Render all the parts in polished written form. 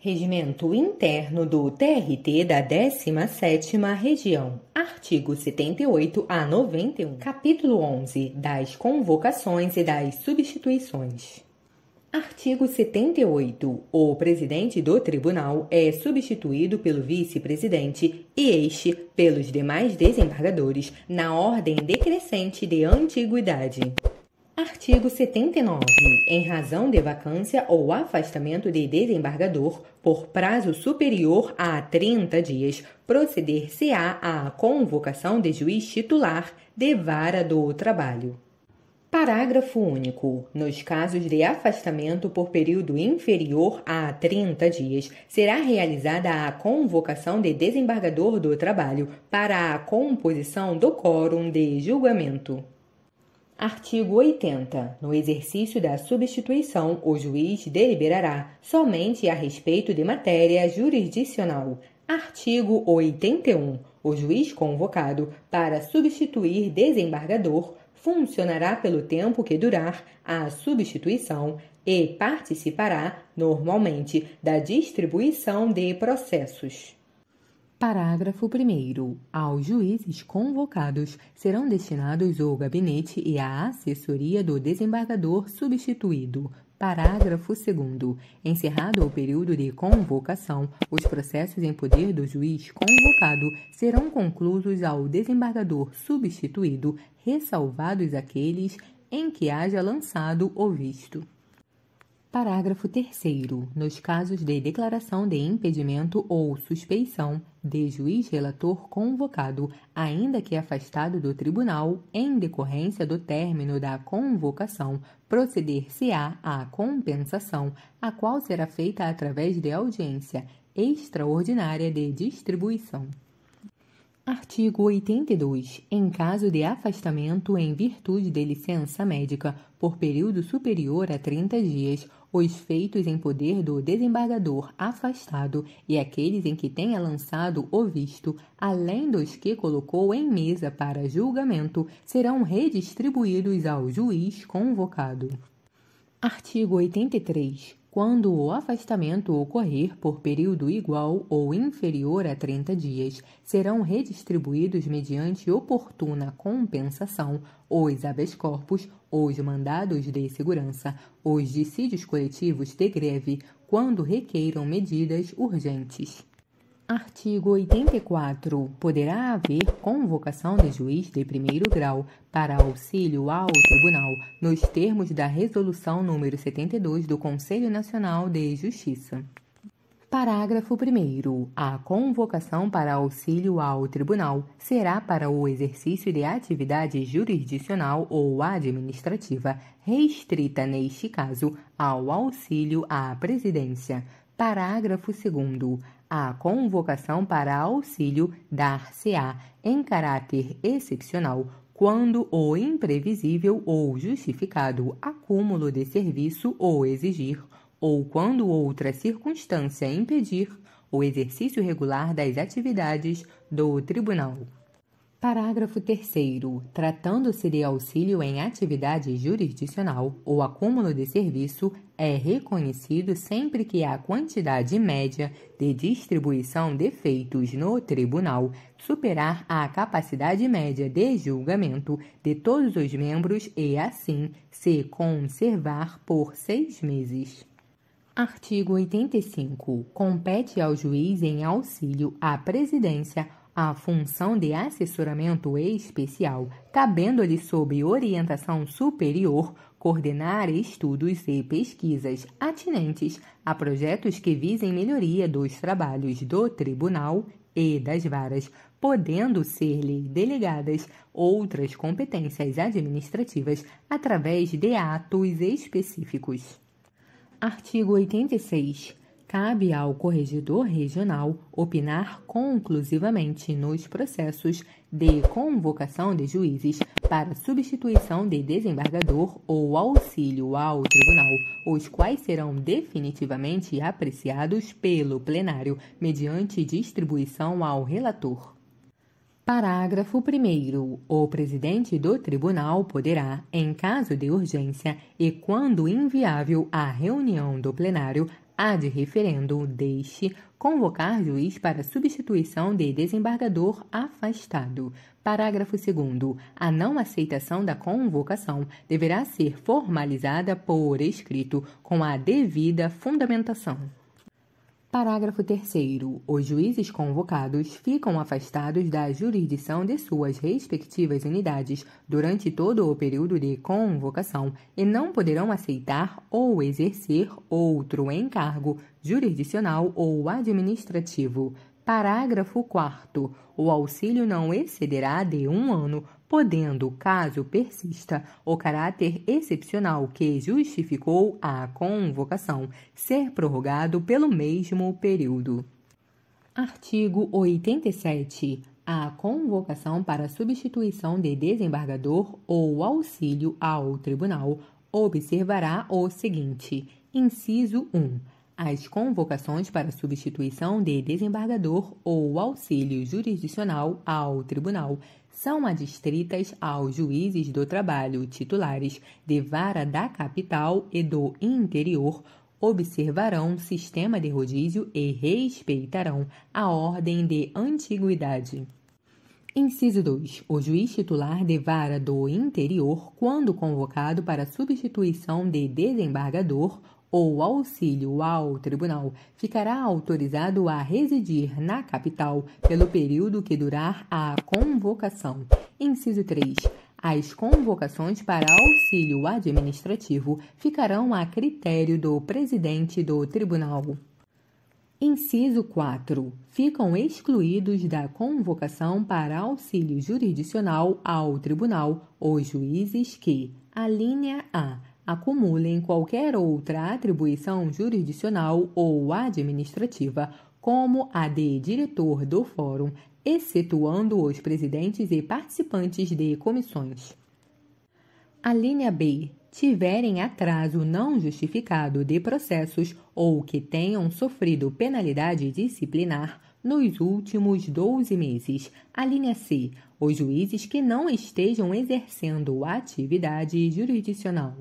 Regimento Interno do TRT da 17ª Região. Artigo 78 a 91. Capítulo 11. Das convocações e das substituições. Artigo 78. O presidente do tribunal é substituído pelo vice-presidente e este pelos demais desembargadores na ordem decrescente de antiguidade. Artigo 79. Em razão de vacância ou afastamento de desembargador por prazo superior a 30 dias, proceder-se-á à convocação de juiz titular de vara do trabalho. Parágrafo único. Nos casos de afastamento por período inferior a 30 dias, será realizada a convocação de desembargador do trabalho para a composição do quórum de julgamento. Artigo 80. No exercício da substituição, o juiz deliberará somente a respeito de matéria jurisdicional. Artigo 81. O juiz convocado para substituir desembargador funcionará pelo tempo que durar a substituição e participará, normalmente, da distribuição de processos. Parágrafo 1º. Aos juízes convocados serão destinados o gabinete e a assessoria do desembargador substituído. Parágrafo 2º. Encerrado o período de convocação, os processos em poder do juiz convocado serão conclusos ao desembargador substituído, ressalvados aqueles em que haja lançado o visto. Parágrafo 3º. Nos casos de declaração de impedimento ou suspeição de juiz relator convocado, ainda que afastado do tribunal, em decorrência do término da convocação, proceder-se-á à compensação, a qual será feita através de audiência extraordinária de distribuição. Artigo 82. Em caso de afastamento em virtude de licença médica por período superior a 30 dias, os feitos em poder do desembargador afastado e aqueles em que tenha lançado o visto, além dos que colocou em mesa para julgamento, serão redistribuídos ao juiz convocado. Artigo 83. Quando o afastamento ocorrer por período igual ou inferior a 30 dias, serão redistribuídos mediante oportuna compensação os habeas corpus, os mandados de segurança, os dissídios coletivos de greve, quando requeiram medidas urgentes. Artigo 84. Poderá haver convocação de juiz de primeiro grau para auxílio ao tribunal, nos termos da Resolução nº 72 do Conselho Nacional de Justiça. Parágrafo 1º. A convocação para auxílio ao tribunal será para o exercício de atividade jurisdicional ou administrativa, restrita, neste caso, ao auxílio à presidência. Parágrafo 2º. A convocação para auxílio dar-se-á em caráter excepcional quando o imprevisível ou justificado acúmulo de serviço o exigir, ou quando outra circunstância impedir o exercício regular das atividades do tribunal. Parágrafo 3º. Tratando-se de auxílio em atividade jurisdicional, o acúmulo de serviço é reconhecido sempre que a quantidade média de distribuição de feitos no tribunal superar a capacidade média de julgamento de todos os membros e, assim, se conservar por 6 meses. Artigo 85. Compete ao juiz em auxílio à presidência a função de assessoramento especial, cabendo-lhe sob orientação superior coordenar estudos e pesquisas atinentes a projetos que visem melhoria dos trabalhos do tribunal e das varas, podendo ser-lhe delegadas outras competências administrativas através de atos específicos. Artigo 86. Cabe ao corregedor regional opinar conclusivamente nos processos de convocação de juízes para substituição de desembargador ou auxílio ao tribunal, os quais serão definitivamente apreciados pelo plenário mediante distribuição ao relator. Parágrafo 1º. O presidente do tribunal poderá, em caso de urgência e quando inviável a reunião do plenário, ad referendo deste convocar juiz para substituição de desembargador afastado. Parágrafo 2º. A não aceitação da convocação deverá ser formalizada por escrito com a devida fundamentação. Parágrafo 3º. Os juízes convocados ficam afastados da jurisdição de suas respectivas unidades durante todo o período de convocação e não poderão aceitar ou exercer outro encargo jurisdicional ou administrativo. Parágrafo 4º. O auxílio não excederá de 1 ano, podendo, caso persista o caráter excepcional que justificou a convocação, ser prorrogado pelo mesmo período. Artigo 87. A convocação para substituição de desembargador ou auxílio ao tribunal observará o seguinte: inciso 1. As convocações para substituição de desembargador ou auxílio jurisdicional ao tribunal são adstritas aos juízes do trabalho titulares de vara da capital e do interior, observarão sistema de rodízio e respeitarão a ordem de antiguidade. Inciso 2. O juiz titular de vara do interior, quando convocado para substituição de desembargador ou auxílio ao tribunal, ficará autorizado a residir na capital pelo período que durar a convocação. Inciso 3. As convocações para auxílio administrativo ficarão a critério do presidente do tribunal. Inciso 4. Ficam excluídos da convocação para auxílio jurisdicional ao tribunal os juízes que, alínea A, acumulem qualquer outra atribuição jurisdicional ou administrativa, como a de diretor do fórum, excetuando os presidentes e participantes de comissões. Alínea B. Tiverem atraso não justificado de processos ou que tenham sofrido penalidade disciplinar nos últimos 12 meses. Alínea C. Os juízes que não estejam exercendo atividade jurisdicional.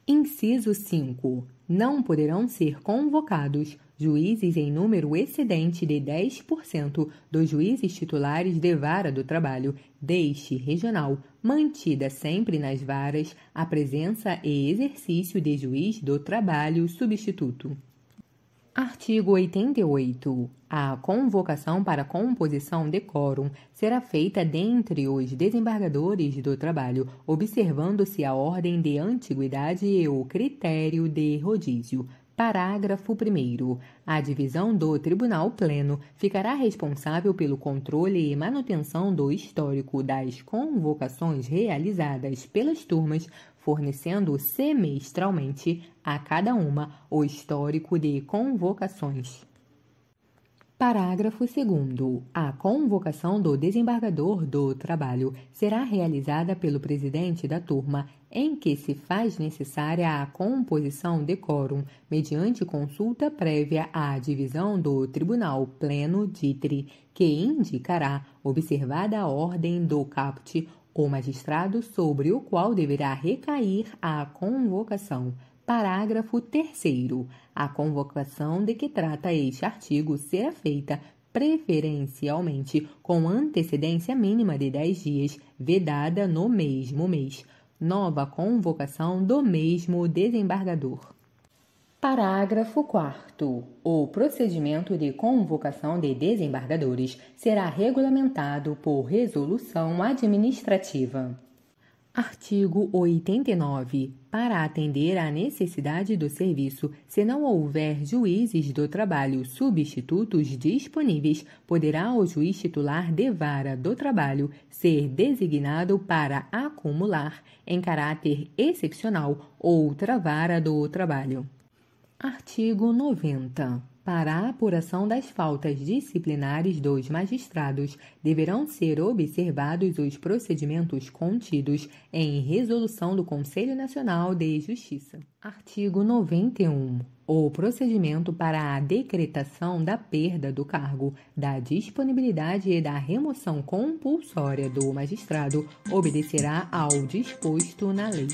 Inciso 5. Não poderão ser convocados juízes em número excedente de 10% dos juízes titulares de vara do trabalho deste regional, mantida sempre nas varas a presença e exercício de juiz do trabalho substituto. Artigo 88. A convocação para composição de quórum será feita dentre os desembargadores do trabalho, observando-se a ordem de antiguidade e o critério de rodízio. Parágrafo 1º. A divisão do Tribunal Pleno ficará responsável pelo controle e manutenção do histórico das convocações realizadas pelas turmas, fornecendo semestralmente a cada uma o histórico de convocações. Parágrafo 2º. A convocação do desembargador do trabalho será realizada pelo presidente da turma em que se faz necessária a composição de quórum, mediante consulta prévia à divisão do Tribunal Pleno Ditre, que indicará, observada a ordem do caput, o magistrado sobre o qual deverá recair a convocação. Parágrafo 3º. A convocação de que trata este artigo será feita preferencialmente com antecedência mínima de 10 dias, vedada no mesmo mês. Nova convocação do mesmo desembargador. Parágrafo 4º. O procedimento de convocação de desembargadores será regulamentado por resolução administrativa. Artigo 89. Para atender à necessidade do serviço, se não houver juízes do trabalho substitutos disponíveis, poderá o juiz titular de vara do trabalho ser designado para acumular, em caráter excepcional, outra vara do trabalho. Artigo 90. Para a apuração das faltas disciplinares dos magistrados, deverão ser observados os procedimentos contidos em resolução do Conselho Nacional de Justiça. Artigo 91. O procedimento para a decretação da perda do cargo, da disponibilidade e da remoção compulsória do magistrado obedecerá ao disposto na lei.